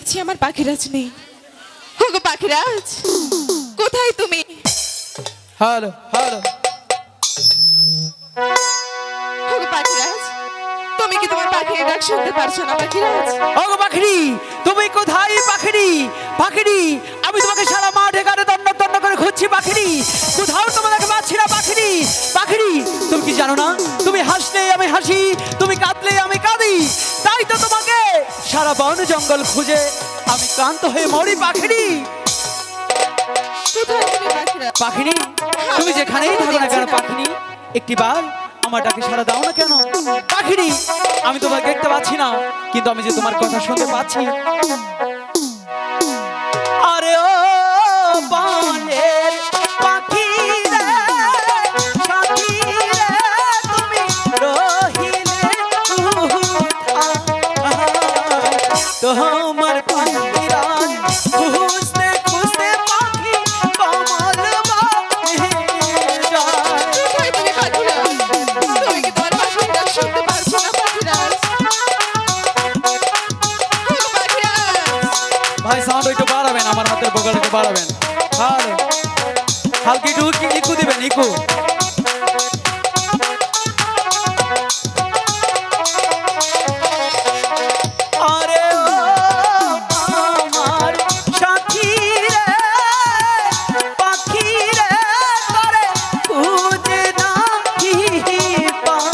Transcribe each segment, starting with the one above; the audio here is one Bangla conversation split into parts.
দেখছি আমার পাখিরাজ নেই। ওগো পাখিরাজ, কোথায় তুমি? হ্যালো হ্যালো, ওগো পাখিরাজ, তুমি কি তোমার পাখির ডাক শুনতে পারছো না পাখিরাজ? ওগো পাখিরি, তুমি কোথায় পাখিরি? পাখিরি, আমি তোমাকে সারা মাঠে ঘাটে তন্ন তন্ন করে খুঁজছি পাখিরি, কোথাও তোমাকে পাচ্ছি না পাখিরি। পাখিরি, তুমি কি জানো না, তুমি হাসলে আমি হাসি, তুমি কাঁদলে আমি কাঁদি, তাই তো তোমাকে সারা বন জঙ্গল খুঁজে আমি ক্লান্ত হয়ে মরি পাখিরি। কোথায় তুমি পাখিরাজ? পাখিনি, তুমি যেখানেই থাকো না কেন পাখিনি, একটি বার আমার ডাকে সারা দাও না কেন পাখিনি? আমি তোমাকে দেখতে পাচ্ছি না, কিন্তু আমি যে তোমার কথা শুনতে পাচ্ছি। আরে ও বনের পাখি রে, সাথী রে, তুমি রহিলে তোমার পাখিরাজ খুঁজতে খুঁজতে পাখি কমল কোথায় তুমি পাখিরাজ? তুমি কি তোমার পাখির ডাক শুনতে পারছো না পাখিরাজ? ওগো পাখিরাজ, ভাই সাউন্ড একটু বাড়াবেন, আমার হাতের বগল একটু বাড়াবেন। হ্যালো, হালকা একটু ইকু দিবেন, ইকু। আরে ও আমার সাথী রে, পাখি রে, করে খুঁজে নাহি পাই,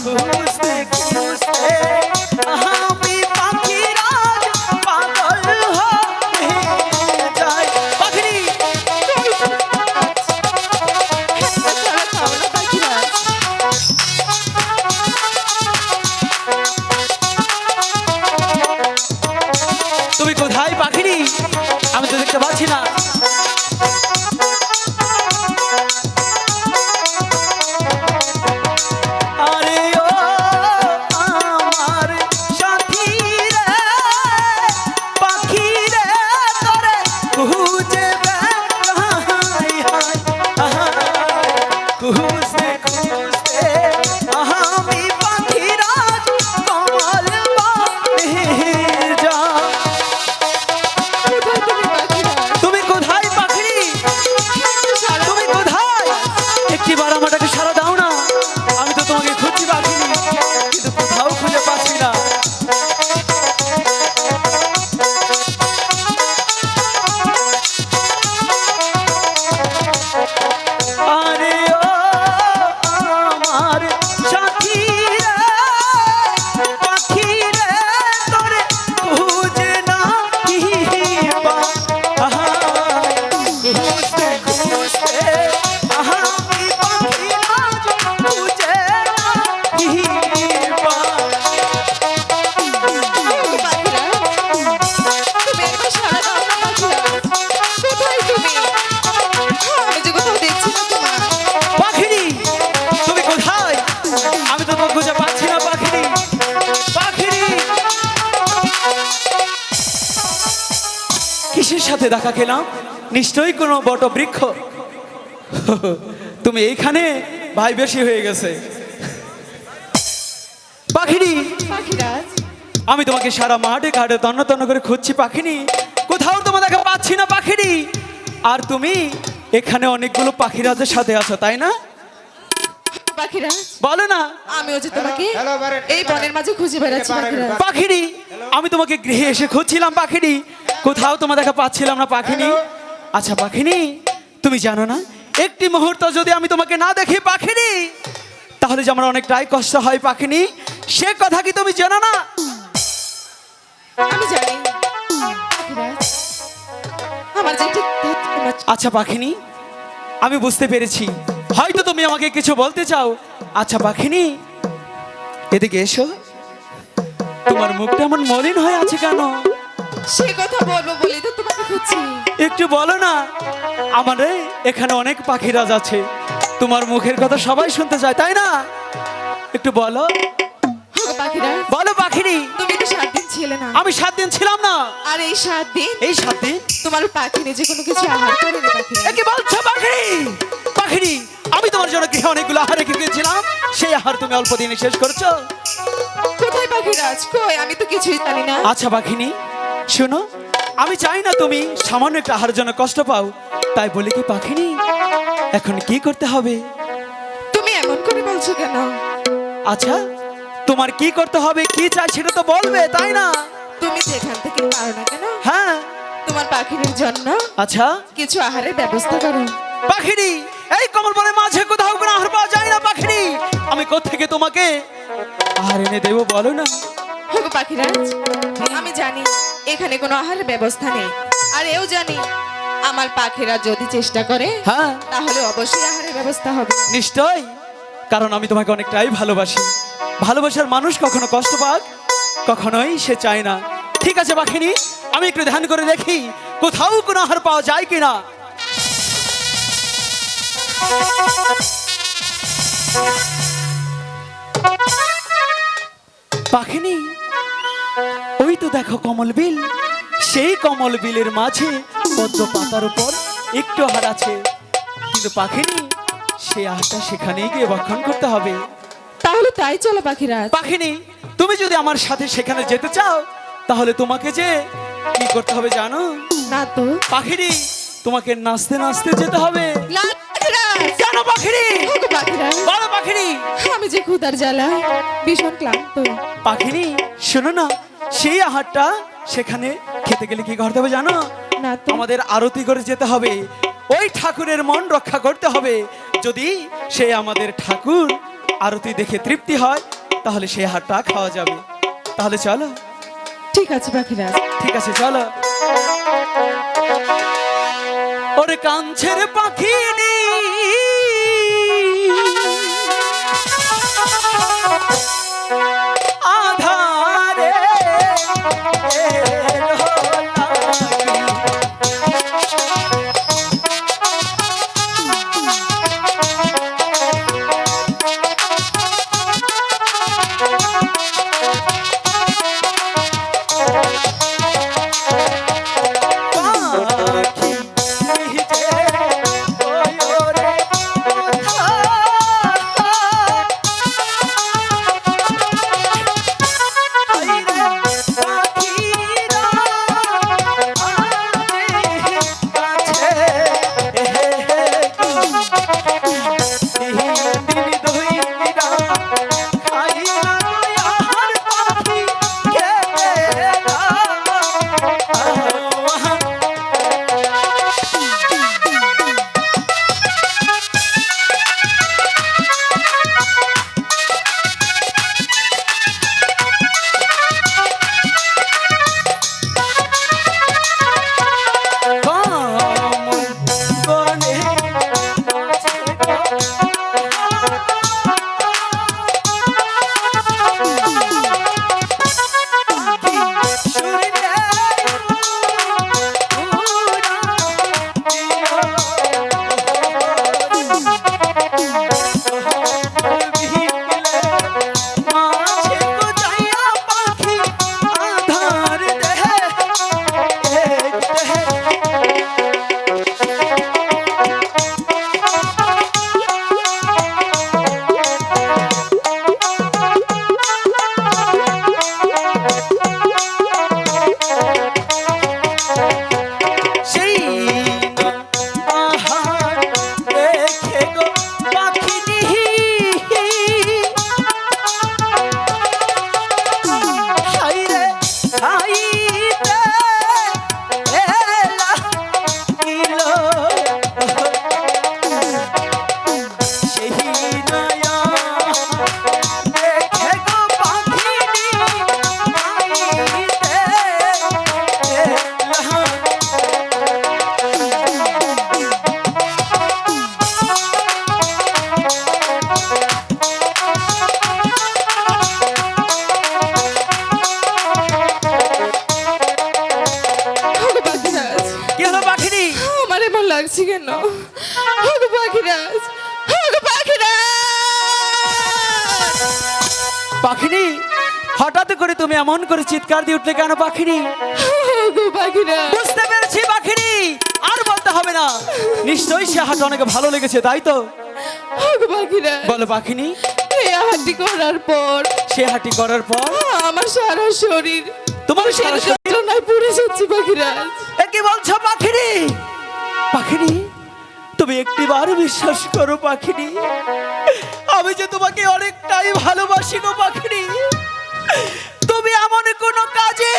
খুঁজতে খুঁজতে আমি পাখিরাজ পাগল হয়ে যাই। পাখিরি, ছাড়া খাও না পাখিরাজ। তুমি কোথায় পাখিরি? আমি তো দেখতে পাচ্ছি না। আরে ও আমার সাথী রে, পাখি রে, তোরে খুঁজে বেড়াই, খুঁজতে খুঁজতে আমি পাখিরাজ কমল বাহির যা। কোথায় তুমি পাখিরাজ? তুমি কোথায় পাখিরি? তুমি কোথায়? একটিবার আমাটাকে সারা দাও না, আমি তো তোমাকে খুঁজছি পাখিনি, কিন্তু কোথাও খুঁজে পাচ্ছি না। আরে ও আমার সাথী রে, পাখি রে, তোরে খুঁজে নাহি পাই, খুঁজতে খুঁজতে আমি পাখিরাজ খুঁজে নাহি পাই। ওগো পাখিরাজ, তুমি একবার সাড়া দাও না পাখিরাজ। কোথায় তুমি? আমি যে কোথাও দেখছি না তোমার। পাখিরি, তুমি কোথায়? আমি তো তোমাকে খুঁজে পাচ্ছি না পাখিরি। পাখিরি, কিসের সাথে দেখা খেলাম? নিশ্চয়ই কোনো বটবৃক্ষ। তুমি এইখানে? ভাই বেশি হয়ে গেছে। পাখিরি, পাখিরাজ, আমি তোমাকে সারা মাঠে ঘাটে তন্ন তন্ন করে খুঁজছি পাখিনি, কোথাও তোমার দেখা পাচ্ছি না পাখিরি। আর তুমি এখানে অনেকগুলো পাখিরাজের সাথে আছো, তাই না? পাখিরাজ, বলো না। আমিও যে তোমাকে এই বনের মাঝে খুঁজে বেড়াচ্ছি পাখিরাজ। পাখিরি, আমি তোমাকে গৃহে এসে খুঁজছিলাম পাখিরি, কোথাও তোমার দেখা পাচ্ছিলাম না পাখিনি। আচ্ছা পাখিনি, তুমি জানো না, একটি মুহূর্ত যদি আমি তোমাকে না দেখি পাখিনি, তাহলে যে আমার অনেকটাই কষ্ট হয় পাখিনি, সে কথা কি তুমি জানো না? আমি জানি পাখিরাজ, আমার যে ঠিক তোমার আচ্ছা পাখিনি, আমি বুঝতে পেরেছি, হয়তো তুমি আমাকে কিছু বলতে চাও। আচ্ছা পাখিনি, এদিকে এসো। তোমার মুখটা এমন মলিন হয়ে আছে কেন? সে কথা বলবো বলেই তো তোমাকে খুঁজছি। একটু বলো না। আমাদের এখানে অনেক পাখিরাজ আছে, তোমার মুখের কথা সবাই শুনতে চায়, তাই না? একটু বলো। ওগো পাখিরাজ, বলো পাখিরি। তুমি তো 7 দিন ছিলে না। আমি 7 দিন ছিলাম না। আর এই 7 দিন এই 7 দিন তোমার পাখিরে যে কোনো কিছু আহার করেনি পাখিরাজ। কি বলছো পাখিরি? পাখিরি, আমি তোমার জন্য গৃহে অনেকগুলো আহার রেখে গিয়েছিলাম, সেই আহার তুমি অল্প দিনে শেষ করেছো। কোথায় পাখিরাজ? কই, আমি তো কিছুই জানি না। আচ্ছা পাখিনি, শোনো, আমি চাই না তুমি সামান্য একটা আহারের জন্য কষ্ট পাও, তাই বলি কি পাখিনি, এখন কি করতে হবে? তুমি এমন করে বলছো কেন? আচ্ছা, তোমার কি করতে হবে, কি চাই সেটা তো বলবে, তাই না? তুমি যেখান থেকে পারো না কেন, হ্যাঁ। তোমার পাখির জন্য আচ্ছা কিছু আহারের ব্যবস্থা করো। পাখিরি, এই কমলবনের মাঝে কোথাও কোনো আহার পাওয়া যায় না পাখিরি, আমি কোত্থেকে তোমাকে আহার এনে দেবো বলো না? হোগো পাখিরাজ, আমি জানি এখানে কোনো আহারের ব্যবস্থা নেই, আর এও জানি আমার পাখিরা যদি চেষ্টা করে হ্যাঁ তাহলে অবশ্যই আহারের ব্যবস্থা হবে। নিশ্চয়, কারণ আমি তোমাকে অনেকটাই ভালোবাসি। ভালোবাসার মানুষ কখনো কষ্ট পাক কখনোই সে চায় না। ঠিক আছে পাখিনি, আমি একটু ধ্যান করে দেখি কোথাও কোনো আহার পাওয়া যায় কিনা। পাখিনি, ওই তো দেখো কমল বিল, সেই কমল বিলের মাঝে পদ্ম পাতার উপর একটু আহার আছে, কিন্তু পাখিনি সেই আহারটা সেখানেই গিয়ে ভক্ষণ করতে হবে। তাহলে তাই চলো পাখিরাজ। পাখিনি, তুমি যদি আমার সাথে সেখানে যেতে চাও তাহলে তোমাকে যে কি করতে হবে জানো? না তো। পাখিনি, তোমাকে নাচতে নাচতে যেতে হবে। না পাখিরাজ। জানো পাখিনি, হোগো পাখিরাজ, বলো পাখিনি। আমি যে ক্ষুধার জ্বালায় ভীষণ ক্লান্ত। পাখিনি, শোনো না, সেই আহারটা সেখানে খেতে গেলে কি করতে হবে জানো? না তো। আমাদের আরতি করে যেতে হবে, ওই ঠাকুরের মন রক্ষা করতে হবে। যদি সে আমাদের ঠাকুর আরতি দেখে তৃপ্তি হয় তাহলে সেই আহারটা খাওয়া যাবে। তাহলে চলো। ঠিক আছে পাখিরাজ। ঠিক আছে চলো। ওরে কাঞ্ছের পাখিনি, আধারে এলো লাগি। পাখি ভিজে ওরে লাগছে কেন? ওগো পাখিরাজ, ওগো পাখিরাজ! পাখিনি, হঠাৎ করে তুমি এমন করে চিৎকার দিয়ে উঠলে কেন পাখিনি? ওগো পাখিরাজ! বুঝতে পেরেছি পাখিনি, আর বলতে হবে না, নিশ্চয়ই সে হাট অনেক ভালো লেগেছে, তাই তো? ওগো পাখিরাজ! বলো পাখিনি। এই আহারটি করার পর সে হাঁটি করার পর আমার সারা শরীর তোমার সারা শরীর যন্ত্রণায় পুড়ে যাচ্ছে পাখিরাজ। এ কি বলছো পাখিরি? পাখিরি, তুমি একটিবার বিশ্বাস করো পাখিরি, আমি যে তোমাকে অনেকটাই ভালোবাসি গো পাখিরি। তুমি এমন কোনো কাজে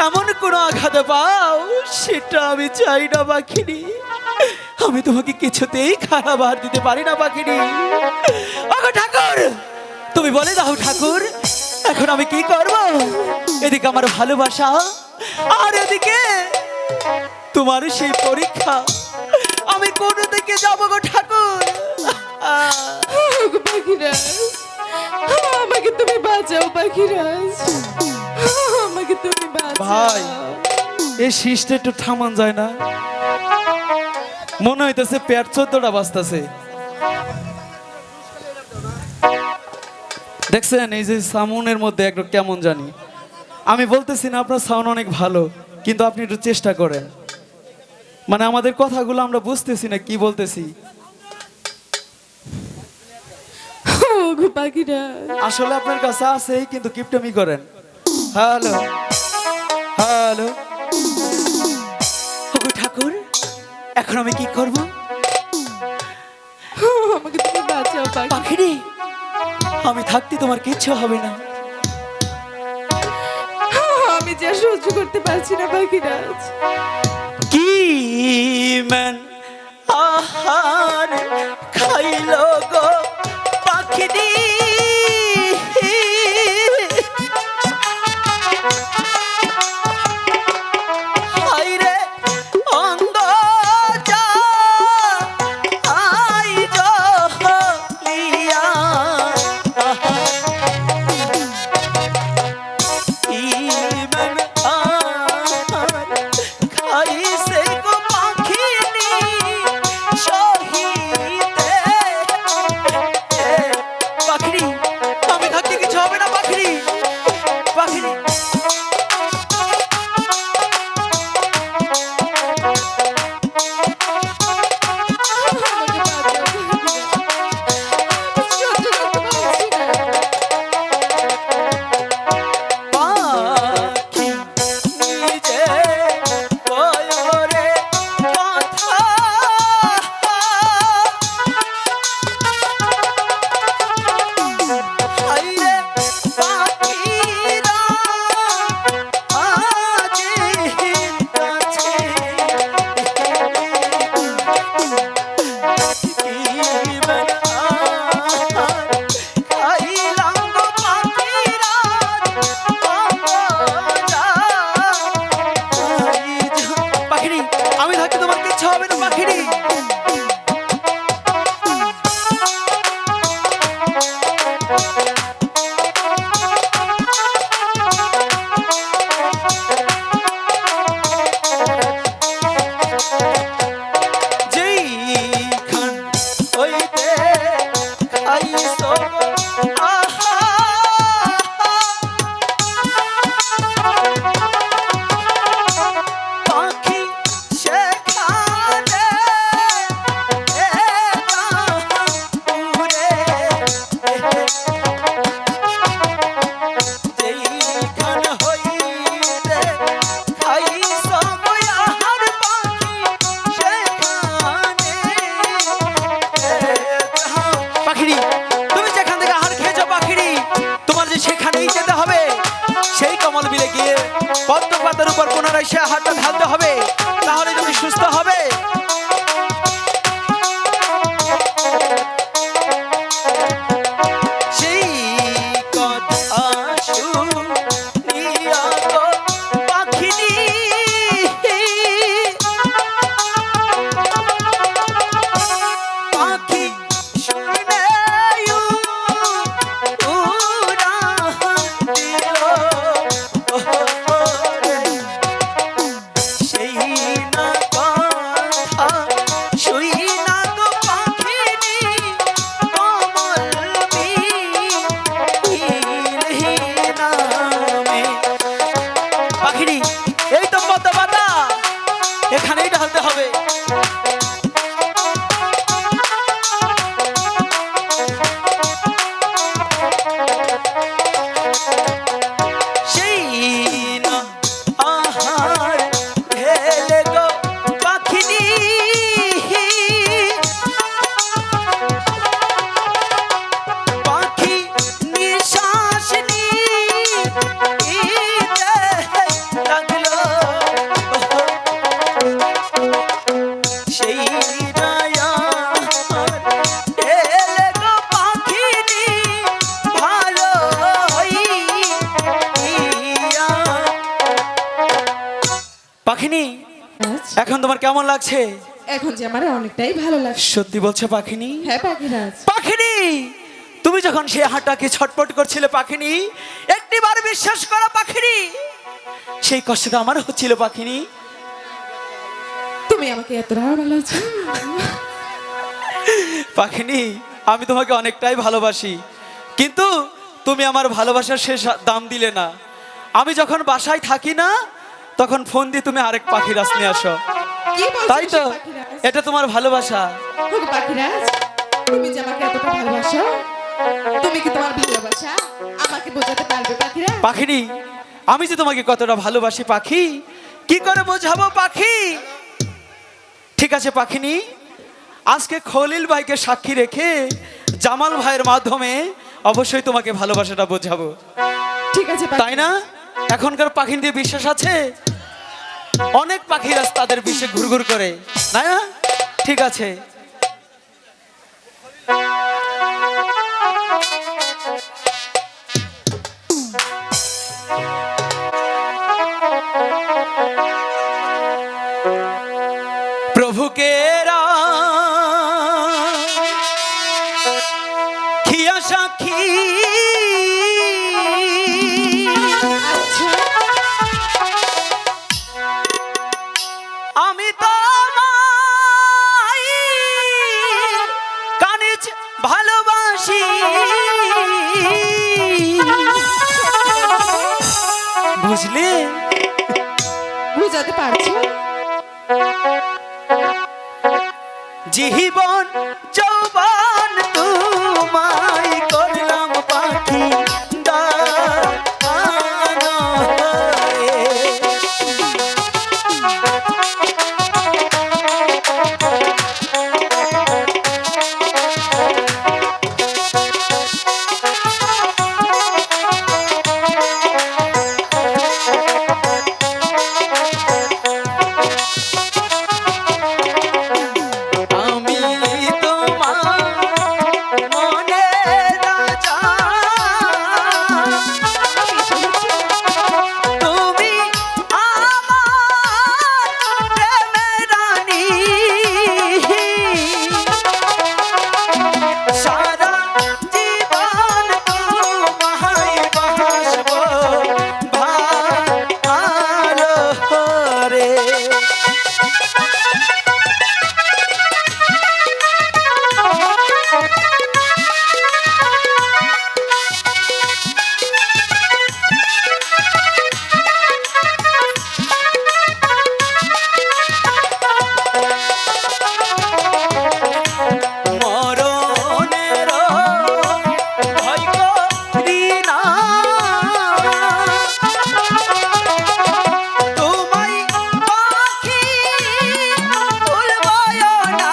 এমন কোনো আঘাত পাও সেটা আমি চাই না পাখিরি। আমি তোমাকে কিছুতেই খারাপ আর দিতে পারি না পাখিরি। ওগো ঠাকুর, তুমি বলে দাও ঠাকুর, এখন আমি কি করব? এদিকে আমার ভালোবাসা আর এদিকে তোমার সেই পরীক্ষা, আমি কোন দিকে যাব গো ঠাকুর? ওগো পাখিরাজ, আমাকে তুমি বাঁচাও পাখিরাজ, আমাকে তুমি বাঁচাও। ভাই, এই শীষটা একটু থামান যায় না? মনে হইতেছে পেট 14টা বাজতেছে। দেখছেন এই যে সাউন্ডের মধ্যে একটু কেমন জানি। আমি বলতেছি না আপনার সাউন্ড অনেক ভালো, কিন্তু আপনি একটু চেষ্টা করেন। মানে আমাদের কথাগুলো আমরা বুঝতেছি না কি বলতেছি। ওগো পাখিরাজ, আসলে আপনার কাছে আছে কিন্তু কিপটামি করেন। হ্যালো হ্যালো, ওগো ঠাকুর, এখন আমি কি করব? আমাকে তুমি বাঁচাও পাখি। পাখিরি, আমি থাকতে তোমার কিচ্ছু হবে না। আমি যে আর সহ্য করতে পারছি না পাখিরাজ। কি মান আহার খাইলো গো পাখিরি, হায়রে অঙ্গ যা আই জলিয়া, ইমান আহার খাইছে গো পাখিরি শহীদে। পাখিরি, আমি থাকতে কিছু হবে না পাখিরি। পাখিরি, আমাকে বাঁচাও পাখিরাজ, আমি সহ্য করতে পারছি না। পাখি নিজে বয়রে কথা, হায়রে পাখিরা আজি কাছে, জীবন আর খাইলাম গো পাখিরা, পাখিরি, আমি থাকতে তোমার কিচ্ছু হবে না পাখিরি। যেইখান হইতে খাইছো গো আহা, পাখি সেখানে পাখিনি, আচ্ছা, এখন তোমার কেমন লাগছে? এখন যে আমার অনেকটাই ভালো লাগছে। সত্যি বলছো পাখিনি? হ্যাঁ পাখিরাজ, পাখিনি, তুমি যখন সে হাঁটাকে ছটপট করছিলে পাখিনি, একটিবার বিশ্বাস করো পাখিনি, সেই কষ্টটা আমার হচ্ছিল পাখিনি। তুমি আমাকে এতটা ভালোবাসো? পাখিনি, আমি তোমাকে অনেকটাই ভালোবাসি, কিন্তু তুমি আমার ভালোবাসার শেষ দাম দিলে না। আমি যখন বাসায় থাকি না, তখন ফোন দিয়ে তুমি আরেক পাখিরাজ নিয়ে আসো, কি বলছো তাই তো? পাখিরাজ? এটা তোমার ভালোবাসা। ওগো পাখিরাজ, তুমি যে আমাকে এতটা ভালোবাসো, তুমি কি তোমার ভালোবাসা আমাকে বোঝাতে পারবে পাখিরাজ? পাখিনি, আমি যে তোমাকে কতটা ভালোবাসি পাখি, কি করে বোঝাবো পাখি? ঠিক আছে পাখিনি, আজকে খলিল ভাইকে সাক্ষী রেখে জামাল ভাইয়ের মাধ্যমে অবশ্যই তোমাকে ভালোবাসাটা বোঝাবো, ঠিক আছে তাই না? এখনকার পাখির দিয়ে বিশ্বাস আছে? অনেক পাখিরাজ তাদের বিষে ঘুরঘুর করে, না? ঠিক আছে, প্রভুকে খিয়া সাক্ষী, আচ্ছা, আমি তো কানিজ ভালোবাসি, বুঝলি? বুঝাতে পারছো? জীবন যৌবন তোমায় করলাম পাখি দানো রে। আমি তোমার মনের রাজা, তুমি আমার প্রেমের রানী, সারা জীবন তোমায় বাসবো ভালো রে। মরণের ভয় করি না, তোমায় পাখি ভুলবই না,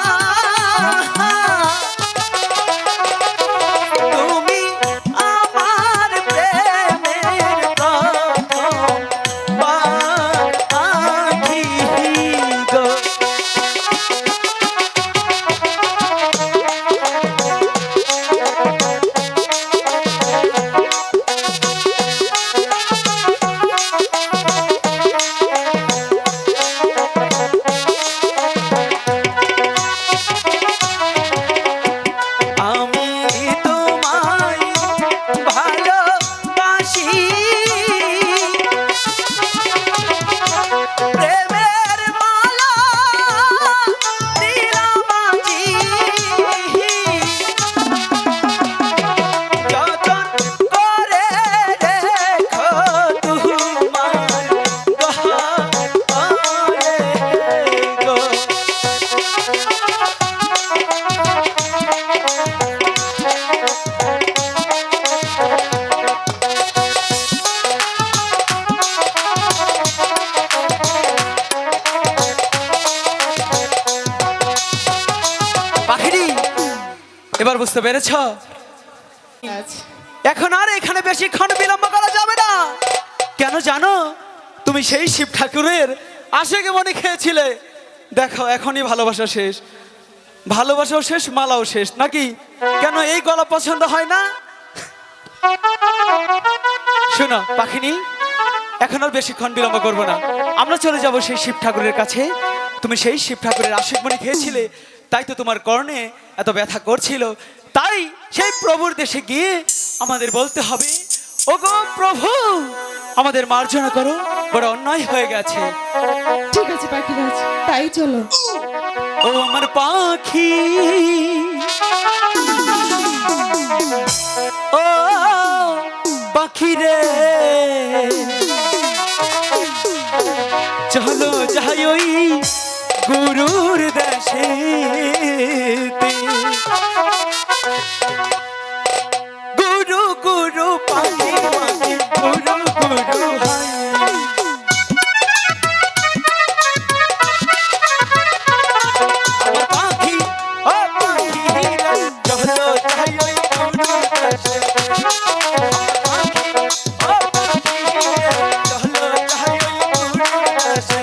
তুমি আমার প্রেমের প্রথম পাখি গো। আমি তোমায় ভালোবাসি, প্রেমের মালা দিলাম আজি, যতন করে রেখো তোমার গহরে গো। পাখিরি, এবার বুঝতে পেরেছ? আচ্ছা, এখন আর এখানে বেশিক্ষণ বিলম্ব করা যাবে না। কেন জানো? তুমি সেই শিব ঠাকুরের আশেকে মনে খেয়েছিলে, দেখো এখনই ভালোবাসা শেষ, ভালোবাসাও শেষ, মালাও শেষ, নাকি? কেন এই গলা পছন্দ হয় না? শোনো পাখিনি, এখন আর বেশিক্ষণ বিলম্ব করবো না, আমরা চলে যাব সেই শিব ঠাকুরের কাছে। তুমি সেই শিব ঠাকুরের আশীর্বাণী খেয়েছিলে, তাই তো তোমার কর্ণে এত ব্যথা করছিল। তাই সেই প্রভুর দেশে গিয়ে আমাদের বলতে হবে, ওগো প্রভু, আমাদের মার্জনা করো, বড় অন্যায় হয়ে গেছে। ঠিক আছে পাখিরাজ, তাই চলো। ও আমার পাখি, ও পাখি রে, চলো যাই ওই গুরুর দেশে। গুরু গুরু পাখি পাখি গুরু গুরু হায়। পাখি ও পাখি রে, চলো যাই ওই গুরুর দেশে। পাখি ও পাখি রে, চলো যাই ওই গুরুর দেশে।